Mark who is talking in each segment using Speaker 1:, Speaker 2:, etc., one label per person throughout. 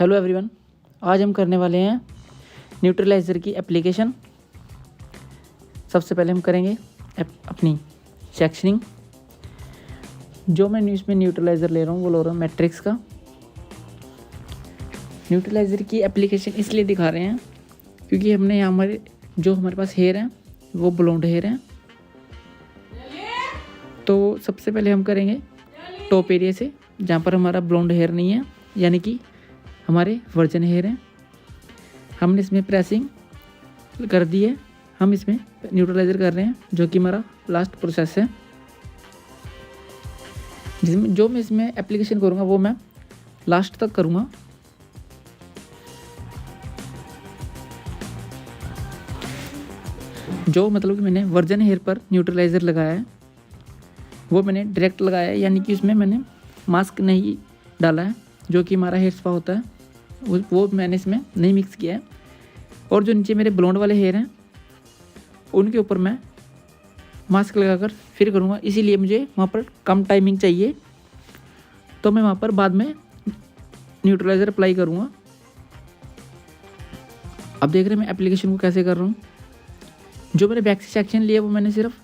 Speaker 1: Hello everyone, आज हम करने वाले हैं न्यूट्रलाइज़र की एप्लीकेशन। सबसे पहले हम करेंगे अपनी सेक्शनिंग। जो मैं इसमें न्यूट्रलाइज़र ले रहा हूँ वो ले रहा हूँ मैट्रिक्स का। न्यूट्रलाइज़र की एप्लीकेशन इसलिए दिखा रहे हैं क्योंकि हमने यहाँ हमारे पास हेयर हैं वो ब्लोंड हेयर हैं। तो सबसे पहले हम करेंगे टॉप एरिया से, जहाँ पर हमारा ब्लोंड हेयर नहीं है, यानी कि हमारे वर्जन हेयर हैं। हमने इसमें प्रेसिंग कर दी है, हम इसमें न्यूट्रलाइज़र कर रहे हैं, जो कि हमारा लास्ट प्रोसेस है। जिसमें जो मैं इसमें एप्लीकेशन करूँगा वो मैं लास्ट तक करूँगा। जो मतलब कि मैंने वर्जन हेयर पर न्यूट्रलाइज़र लगाया है वो मैंने डायरेक्ट लगाया है, यानी कि उसमें मैंने मास्क नहीं डाला है, जो कि हमारा हेयर स्पा होता है वो मैंने इसमें नहीं मिक्स किया है। और जो नीचे मेरे ब्लोंड वाले हेयर हैं उनके ऊपर मैं मास्क लगाकर फिर करूँगा, इसीलिए मुझे वहाँ पर कम टाइमिंग चाहिए, तो मैं वहाँ पर बाद में न्यूट्रलाइज़र अप्लाई करूँगा। अब देख रहे हैं मैं एप्लीकेशन को कैसे कर रहा हूँ। जो मैंने बैक से सेक्शन लिया वो मैंने सिर्फ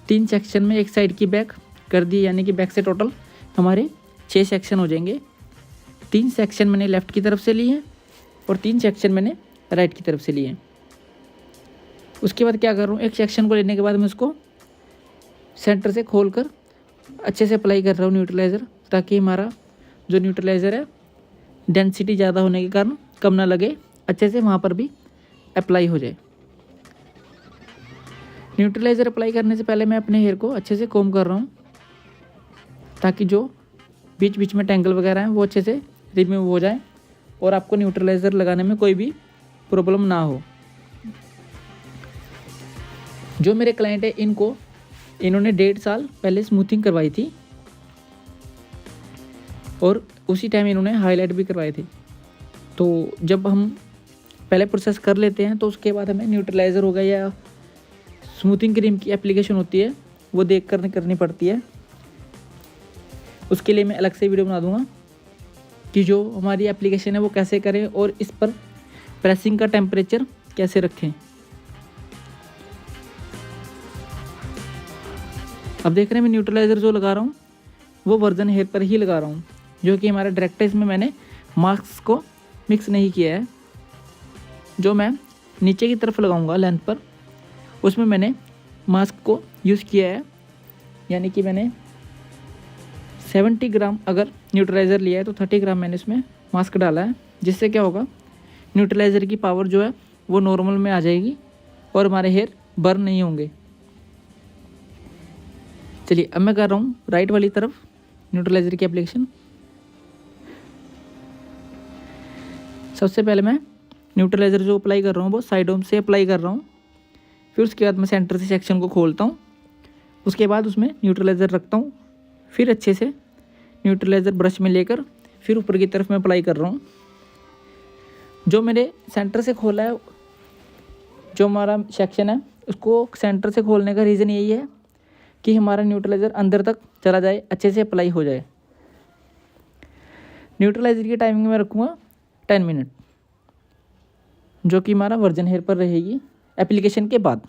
Speaker 1: 3 सेक्शन में एक साइड की बैक कर दी, यानी कि बैक से टोटल हमारे 6 सेक्शन हो जाएंगे। 3 सेक्शन मैंने लेफ़्ट की तरफ से लिए हैं और 3 सेक्शन मैंने राइट की तरफ से लिए हैं। उसके बाद क्या कर रहा हूँ, एक सेक्शन को लेने के बाद मैं उसको सेंटर से खोलकर अच्छे से अप्लाई कर रहा हूँ न्यूट्रलाइज़र, ताकि हमारा जो न्यूट्रलाइज़र है डेंसिटी ज़्यादा होने के कारण कम ना लगे, अच्छे से वहाँ पर भी अप्लाई हो जाए। न्यूट्रलाइज़र अप्लाई करने से पहले मैं अपने हेयर को अच्छे से कोम कर रहा हूँ, ताकि जो बीच बीच में टैंगल वगैरह हैं वो अच्छे से रिमूव हो जाए और आपको न्यूट्रलाइज़र लगाने में कोई भी प्रॉब्लम ना हो। जो मेरे क्लाइंट है इन्होंने 1.5 साल पहले स्मूथिंग करवाई थी और उसी टाइम इन्होंने हाईलाइट भी करवाए थे। तो जब हम पहले प्रोसेस कर लेते हैं तो उसके बाद हमें न्यूट्रलाइज़र हो गया या स्मूथिंग क्रीम की एप्लीकेशन होती है वो देख कर करनी पड़ती है। उसके लिए मैं अलग से वीडियो बना दूंगा कि जो हमारी एप्लीकेशन है वो कैसे करें और इस पर प्रेसिंग का टेम्परेचर कैसे रखें। अब देख रहे हैं मैं न्यूट्रलाइज़र जो लगा रहा हूँ वो वर्जन हेयर पर ही लगा रहा हूँ, जो कि हमारा डायरेक्ट है। इसमें मैंने मास्क को मिक्स नहीं किया है। जो मैं नीचे की तरफ लगाऊंगा लेंथ पर, उसमें मैंने मास्क को यूज़ किया है, यानी कि मैंने 70 ग्राम अगर न्यूट्रलाइज़र लिया है तो 30 ग्राम मैंने इसमें मास्क डाला है। जिससे क्या होगा, न्यूट्रलाइज़र की पावर जो है वो नॉर्मल में आ जाएगी और हमारे हेयर बर्न नहीं होंगे। चलिए अब मैं कर रहा हूँ राइट वाली तरफ न्यूट्रलाइज़र की एप्लीकेशन। सबसे पहले मैं न्यूट्रलाइज़र जो अप्लाई कर रहा हूँ वो साइडों से अप्लाई कर रहा हूँ। फिर उसके बाद मैं सेंटर से सेक्शन को खोलता हूँ, उसके बाद उसमें न्यूट्रलाइज़र रखता हूँ, फिर अच्छे से न्यूट्रलाइज़र ब्रश में लेकर फिर ऊपर की तरफ मैं अप्लाई कर रहा हूँ। जो मेरे सेंटर से खोला है, जो हमारा सेक्शन है उसको सेंटर से खोलने का रीज़न यही है कि हमारा न्यूट्रलाइज़र अंदर तक चला जाए, अच्छे से अप्लाई हो जाए। न्यूट्रलाइज़र की टाइमिंग में रखूँगा 10 मिनट, जो कि हमारा वर्जन हेयर पर रहेगी एप्लीकेशन के बाद।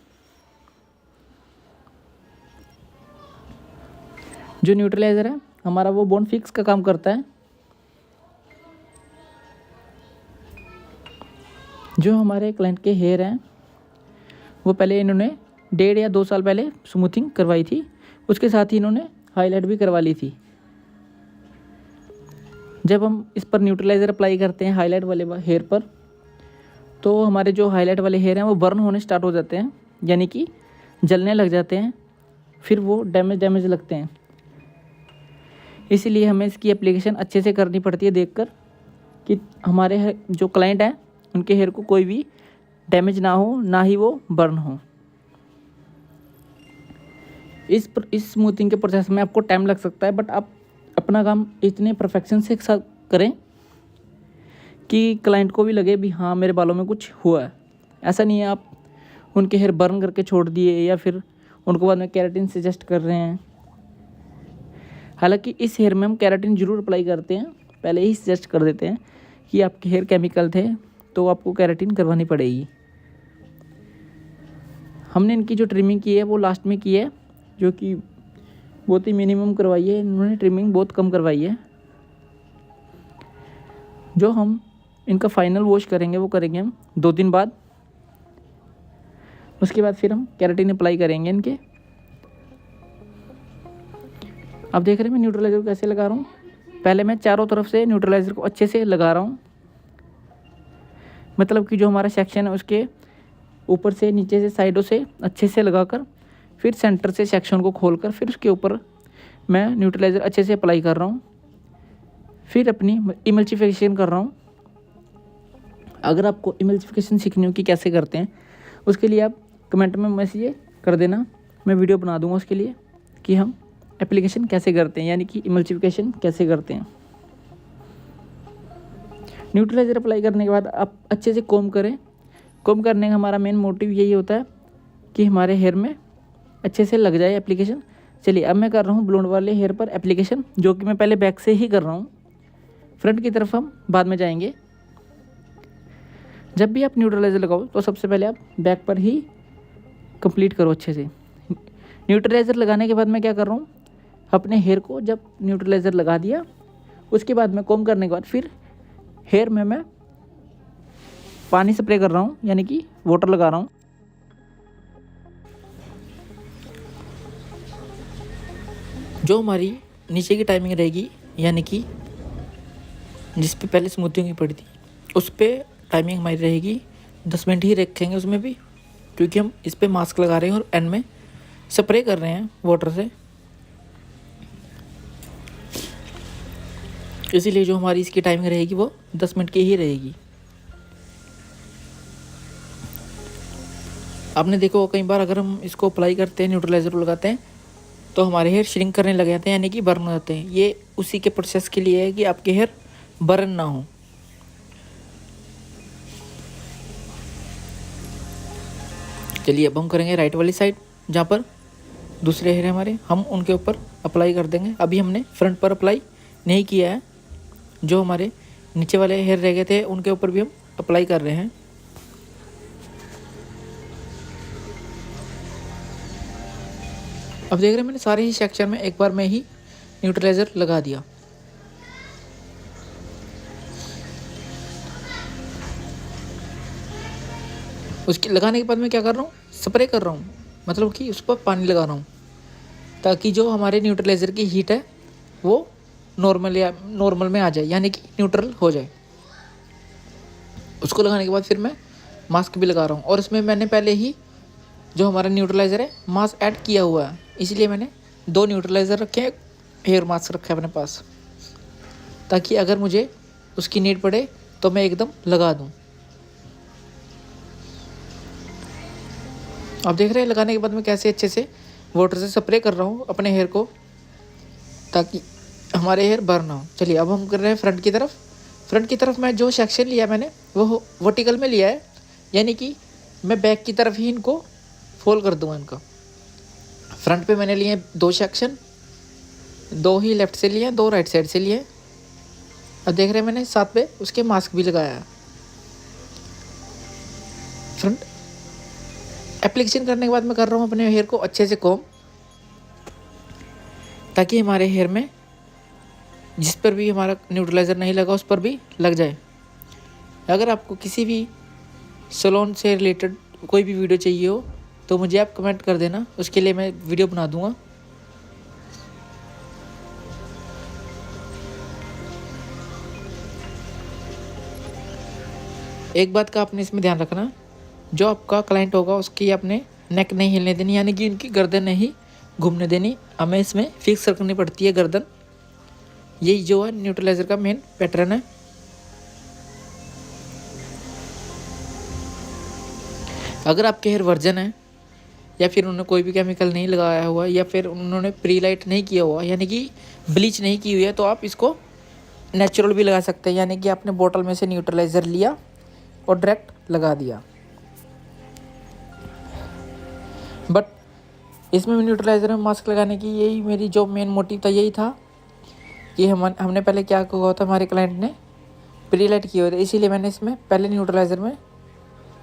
Speaker 1: जो न्यूट्रलाइज़र है हमारा वो बोन फिक्स का काम करता है। जो हमारे क्लाइंट के हेयर हैं वो पहले इन्होंने 1.5 या 2 साल पहले स्मूथिंग करवाई थी, उसके साथ ही इन्होंने हाईलाइट भी करवा ली थी। जब हम इस पर न्यूट्रलाइज़र अप्लाई करते हैं हाईलाइट वाले हेयर पर, तो हमारे जो हाईलाइट वाले हेयर हैं वो बर्न होने स्टार्ट हो जाते हैं, यानी कि जलने लग जाते हैं, फिर वो डैमेज लगते हैं। इसीलिए हमें इसकी एप्लीकेशन अच्छे से करनी पड़ती है, देखकर कि हमारे जो क्लाइंट हैं उनके हेयर को कोई भी डैमेज ना हो, ना ही वो बर्न हो। इस स्मूथिंग के प्रोसेस में आपको टाइम लग सकता है, बट आप अपना काम इतने परफेक्शन से साथ करें कि क्लाइंट को भी लगे भी हाँ मेरे बालों में कुछ हुआ है। ऐसा नहीं है आप उनके हेयर बर्न करके छोड़ दिए या फिर उनको बाद में केराटिन सजेस्ट कर रहे हैं। हालांकि इस हेयर में हम केराटिन ज़रूर अप्लाई करते हैं, पहले ही सजेस्ट कर देते हैं कि आपके हेयर केमिकल थे तो आपको केराटिन करवानी पड़ेगी। हमने इनकी जो ट्रिमिंग की है वो लास्ट में की है, जो कि बहुत ही मिनिमम करवाई है, इन्होंने ट्रिमिंग बहुत कम करवाई है। जो हम इनका फाइनल वॉश करेंगे वो करेंगे हम 2 दिन बाद। उसके बाद फिर हम केराटिन अप्लाई करेंगे इनके। अब देख रहे हैं मैं न्यूट्रलाइज़र को कैसे लगा रहा हूँ। पहले मैं चारों तरफ से न्यूट्रलाइज़र को अच्छे से लगा रहा हूँ, मतलब कि जो हमारा सेक्शन है उसके ऊपर से नीचे से साइडों से अच्छे से लगाकर फिर सेंटर से सेक्शन को खोलकर फिर उसके ऊपर मैं न्यूट्रलाइज़र अच्छे से अप्लाई कर रहा हूँ। फिर अपनी इमल्सिफिकेशन कर रहा हूँ। अगर आपको इमल्सिफिकेशन सीखनी हो कि कैसे करते हैं, उसके लिए आप कमेंट में मैसेज कर देना, मैं वीडियो बना दूंगा उसके लिए कि हम एप्लीकेशन कैसे करते हैं, यानी कि इमल्सिफिकेशन कैसे करते हैं। न्यूट्रलाइज़र अप्लाई करने के बाद आप अच्छे से कोम करें। कोम करने का हमारा मेन मोटिव यही होता है कि हमारे हेयर में अच्छे से लग जाए एप्लीकेशन। चलिए अब मैं कर रहा हूँ ब्लोंड वाले हेयर पर एप्लीकेशन, जो कि मैं पहले बैक से ही कर रहा हूँ। फ्रंट की तरफ हम बाद में जाएंगे। जब भी आप न्यूट्रलाइज़र लगाओ तो सबसे पहले आप बैक पर ही कंप्लीट करो अच्छे से। न्यूट्रलाइज़र लगाने के बाद मैं क्या कर रहा हूँ, अपने हेयर को जब न्यूट्रलाइज़र लगा दिया उसके बाद मैं कोम करने के बाद फिर हेयर में मैं पानी स्प्रे कर रहा हूँ, यानी कि वाटर लगा रहा हूँ। जो हमारी नीचे की टाइमिंग रहेगी, यानी कि जिस पे पहले स्मूथिंग की पड़ी थी उस पर टाइमिंग हमारी रहेगी 10 मिनट ही रखेंगे उसमें भी, क्योंकि हम इस पर मास्क लगा रहे हैं और एंड में स्प्रे कर रहे हैं वाटर से। इसीलिए जो हमारी इसकी टाइमिंग रहेगी वो 10 मिनट की ही रहेगी। आपने देखो कई बार अगर हम इसको अप्लाई करते हैं, न्यूट्रलाइज़र लगाते हैं, तो हमारे हेयर श्रिंक करने लग जाते हैं, यानी कि बर्न हो जाते हैं। ये उसी के प्रोसेस के लिए है कि आपके हेयर बर्न ना हो। चलिए अब हम करेंगे राइट वाली साइड, जहाँ पर दूसरे हेयर हमारे, हम उनके ऊपर अप्लाई कर देंगे। अभी हमने फ्रंट पर अप्लाई नहीं किया है, जो हमारे नीचे वाले हेयर रह गए थे उनके ऊपर भी हम अप्लाई कर रहे हैं। अब देख रहे हैं मैंने सारे ही सेक्शन में एक बार में ही न्यूट्रलाइज़र लगा दिया। उसके लगाने के बाद मैं क्या कर रहा हूँ, स्प्रे कर रहा हूँ, मतलब कि उस पर पानी लगा रहा हूँ, ताकि जो हमारे न्यूट्रलाइज़र की हीट है वो नॉर्मल में आ जाए, यानी कि न्यूट्रल हो जाए। उसको लगाने के बाद फिर मैं मास्क भी लगा रहा हूँ, और इसमें मैंने पहले ही जो हमारा न्यूट्रलाइज़र है मास्क ऐड किया हुआ है, इसलिए मैंने 2 न्यूट्रलाइज़र रखे हैं, हेयर मास्क रखा है अपने पास, ताकि अगर मुझे उसकी नीड पड़े तो मैं एकदम लगा दूँ। आप देख रहे हैं लगाने के बाद मैं कैसे अच्छे से वाटर से स्प्रे कर रहा हूँ अपने हेयर को, ताकि हमारे हेयर बर्न ना हो। चलिए अब हम कर रहे हैं फ्रंट की तरफ। फ्रंट की तरफ मैं जो सेक्शन लिया मैंने वो वर्टिकल में लिया है, यानी कि मैं बैक की तरफ ही इनको फोल्ड कर दूंगा इनका। फ्रंट पे मैंने लिए 2 सेक्शन, 2 ही लेफ़्ट से लिए, 2 राइट साइड से लिए। अब देख रहे हैं मैंने साथ पे उसके मास्क भी लगाया है। फ्रंट एप्लीकेशन करने के बाद मैं कर रहा हूँ अपने हेयर को अच्छे से कोम, ताकि हमारे हेयर में जिस पर भी हमारा न्यूट्रलाइज़र नहीं लगा उस पर भी लग जाए। अगर आपको किसी भी सैलून से रिलेटेड कोई भी वीडियो चाहिए हो तो मुझे आप कमेंट कर देना, उसके लिए मैं वीडियो बना दूंगा। एक बात का आपने इसमें ध्यान रखना, जो आपका क्लाइंट होगा उसकी आपने नेक नहीं हिलने देनी, यानी कि उनकी गर्दन नहीं घूमने देनी। हमें इसमें फिक्स रखनी पड़ती है गर्दन। यही जो है न्यूट्रलाइज़र का मेन पैटर्न है। अगर आपके हेयर वर्जन है या फिर उन्होंने कोई भी केमिकल नहीं लगाया हुआ या फिर उन्होंने प्री लाइट नहीं किया हुआ, यानी कि ब्लीच नहीं की हुई है, तो आप इसको नेचुरल भी लगा सकते हैं, यानी कि आपने बोतल में से न्यूट्रलाइज़र लिया और डायरेक्ट लगा दिया। बट इसमें न्यूट्रलाइज़र में मास्क लगाने की यही मेरी जो मेन मोटिव था, यही था कि हमने पहले क्या हुआ था, हमारे क्लाइंट ने प्री लाइट किए हुए थे, इसीलिए मैंने इसमें पहले न्यूट्रलाइज़र में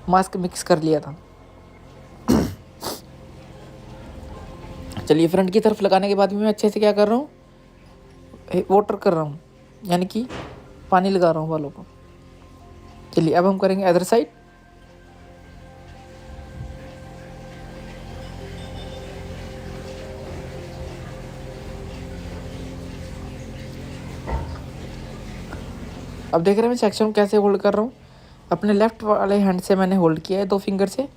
Speaker 1: मास्क मिक्स कर लिया था। चलिए फ्रंट की तरफ लगाने के बाद भी मैं अच्छे से क्या कर रहा हूँ, वाटर कर रहा हूँ, यानी कि पानी लगा रहा हूँ बालों को। चलिए अब हम करेंगे अदर साइड। अब देख रहे हैं मैं सेक्शन को कैसे होल्ड कर रहा हूँ। अपने लेफ्ट वाले हैंड से मैंने होल्ड किया है 2 फिंगर से,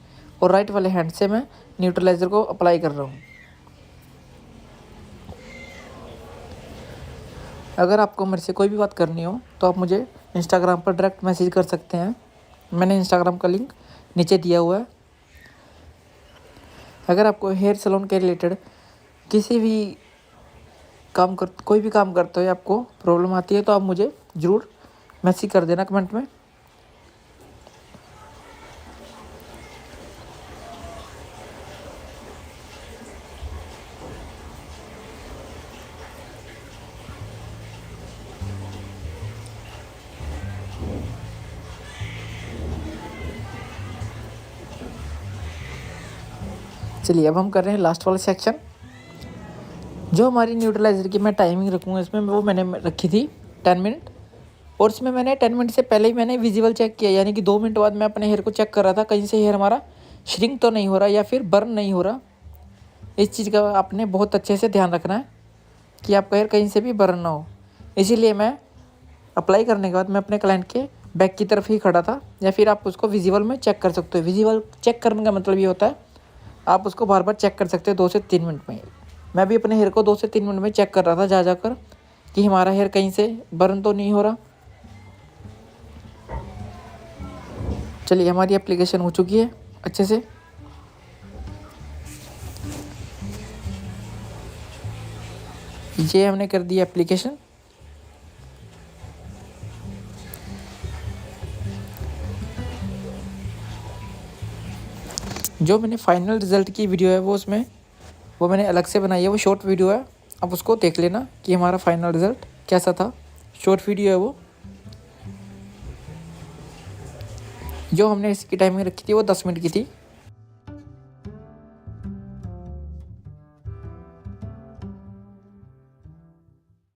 Speaker 1: और राइट वाले हैंड से मैं न्यूट्रलाइज़र को अप्लाई कर रहा हूँ। अगर आपको मेरे से कोई भी बात करनी हो तो आप मुझे इंस्टाग्राम पर डायरेक्ट मैसेज कर सकते हैं। मैंने इंस्टाग्राम का लिंक नीचे दिया हुआ है। अगर आपको हेयर सैलून के रिलेटेड किसी भी कोई भी काम करते हुए आपको प्रॉब्लम आती है तो आप मुझे ज़रूर मैसेज कर देना कमेंट में। चलिए अब हम कर रहे हैं लास्ट वाला सेक्शन। जो हमारी न्यूट्रलाइज़र की मैं टाइमिंग रखूँगा इसमें, वो मैंने रखी थी 10 मिनट, और इसमें मैंने 10 मिनट से पहले ही मैंने विजिबल चेक किया, यानी कि 2 मिनट बाद मैं अपने हेयर को चेक कर रहा था कहीं से हेयर हमारा श्रिंक तो नहीं हो रहा या फिर बर्न नहीं हो रहा। इस चीज़ का आपने बहुत अच्छे से ध्यान रखना है कि आपका हेयर कहीं से भी बर्न ना हो। इसीलिए मैं अप्लाई करने के बाद मैं अपने क्लाइंट के बैक की तरफ ही खड़ा था, या फिर आप उसको विजिबल में चेक कर सकते हो। विजिबल चेक करने का मतलब ये होता है आप उसको बार बार चेक कर सकते हो 2 से 3 मिनट में। मैं भी अपने हेयर को 2 से 3 मिनट में चेक कर रहा था जा जाकर कि हमारा हेयर कहीं से बर्न तो नहीं हो रहा। चलिए हमारी एप्लीकेशन हो चुकी है अच्छे से। ये हमने कर दी एप्लीकेशन। जो मैंने फाइनल रिज़ल्ट की वीडियो है वो मैंने अलग से बनाई है, वो शॉर्ट वीडियो है। आप उसको देख लेना कि हमारा फाइनल रिज़ल्ट कैसा था। शॉर्ट वीडियो है वो। जो हमने इसकी टाइमिंग रखी थी वो 10 मिनट की थी।